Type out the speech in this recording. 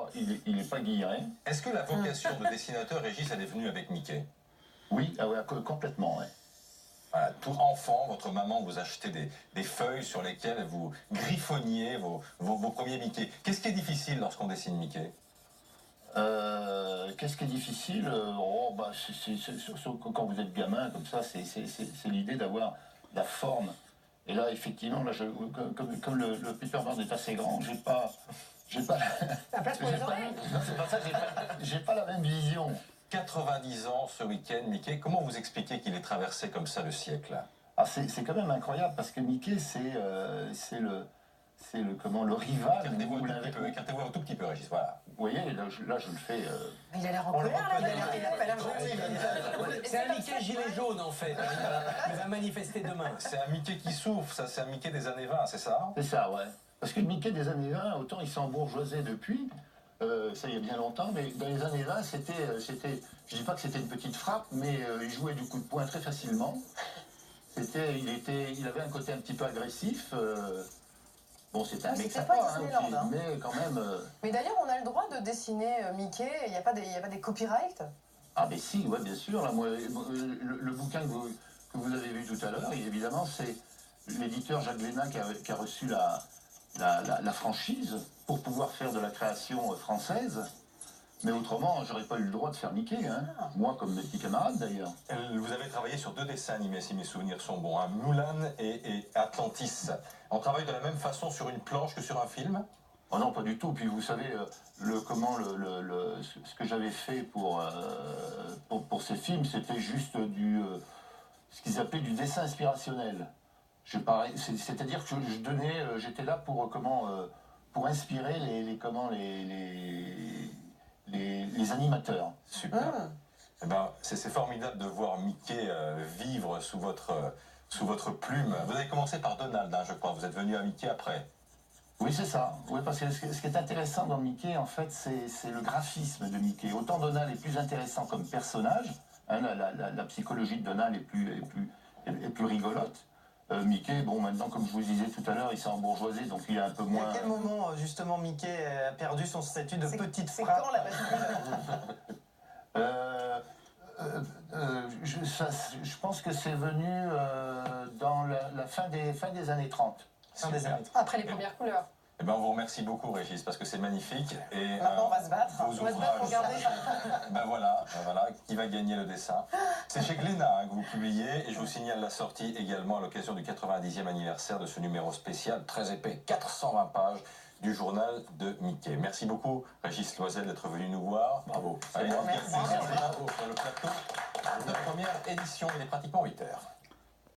Alors, il est pas guilleré. Est-ce que la vocation de dessinateur, Régis, elle est venue avec Mickey? Oui, ah ouais, complètement, ouais. Voilà, tout enfant, votre maman vous achetait des feuilles sur lesquelles vous griffonniez vos premiers Mickey. Qu'est-ce qui est difficile lorsqu'on dessine Mickey? Qu'est-ce qui est difficile? Surtout quand vous êtes gamin, comme ça, c'est l'idée d'avoir la forme. Et là, effectivement, là, comme le Peter Pan est assez grand, j'ai pas La place pour les oreilles. non, c'est pas ça, j'ai pas la même vision. 90 ans ce week-end, Mickey. Comment vous expliquez qu'il ait traversé comme ça le siècle? Ah, c'est quand même incroyable parce que Mickey, c'est le rival. Écartez-vous un tout petit peu, Régis, voilà. Vous voyez, là, je le fais. Il a l'air en colère, là. Il a pas l'air gentil. C'est un Mickey gilet jaune, en fait. Il va manifester demain. C'est un Mickey qui souffre, ça, c'est un Mickey des années 20, c'est ça? C'est ça, ouais. Parce que le Mickey des années 20, autant il s'est embourgeoisé depuis, ça y est bien longtemps, mais dans les années 20, je dis pas que c'était une petite frappe, mais il jouait du coup de poing très facilement. Il avait un côté un petit peu agressif. Bon, c'était un mec C'était sympa, pas Disneyland, hein. mais quand même. Mais d'ailleurs, on a le droit de dessiner Mickey. Il n'y a pas des copyrights. Ah, mais si, ouais, bien sûr. Là, moi, le bouquin que vous avez vu tout à l'heure, évidemment, c'est l'éditeur Jacques Glénat qui a reçu la franchise pour pouvoir faire de la création française. Mais autrement, j'aurais pas eu le droit de faire Mickey, hein. Moi, comme mes petits camarades d'ailleurs. Vous avez travaillé sur 2 dessins animés, si mes souvenirs sont bons, hein, Mulan et Atlantis. On travaille de la même façon sur une planche que sur un film? Oh non, pas du tout. Puis vous savez, ce que j'avais fait pour ces films, c'était juste ce qu'ils appelaient du dessin inspirationnel. C'est-à-dire que j'étais là pour pour inspirer les animateurs. Super. Eh ben, c'est formidable de voir Mickey vivre sous votre plume. Vous avez commencé par Donald, hein, je crois. Vous êtes venu à Mickey après. Oui, c'est ça. Oui, parce que ce qui est intéressant dans Mickey, en fait, c'est le graphisme de Mickey. Autant Donald est plus intéressant comme personnage, hein, la psychologie de Donald est plus rigolote. Mickey, bon, maintenant, comme je vous le disais tout à l'heure, il s'est embourgeoisé, donc il est un peu moins... À quel moment, justement, Mickey a perdu son statut de petite C'est frappe? quand la bascule? Je pense que c'est venu dans la fin des années 30. Fin des années 30. Après les premières couleurs. Eh ben, on vous remercie beaucoup, Régis, parce que c'est magnifique. Et, Maintenant, on va se battre. vos On va se battre pour ouvrages, garder. ben voilà, qui va gagner le dessin. C'est chez Glénat, hein, que vous publiez, et je vous signale la sortie également à l'occasion du 90e anniversaire de ce numéro spécial, très épais, 420 pages, du journal de Mickey. Merci beaucoup, Régis Loisel, d'être venu nous voir. Bravo. Allez, Merci. bravo sur le plateau de première édition. Il est pratiquement 8 heures.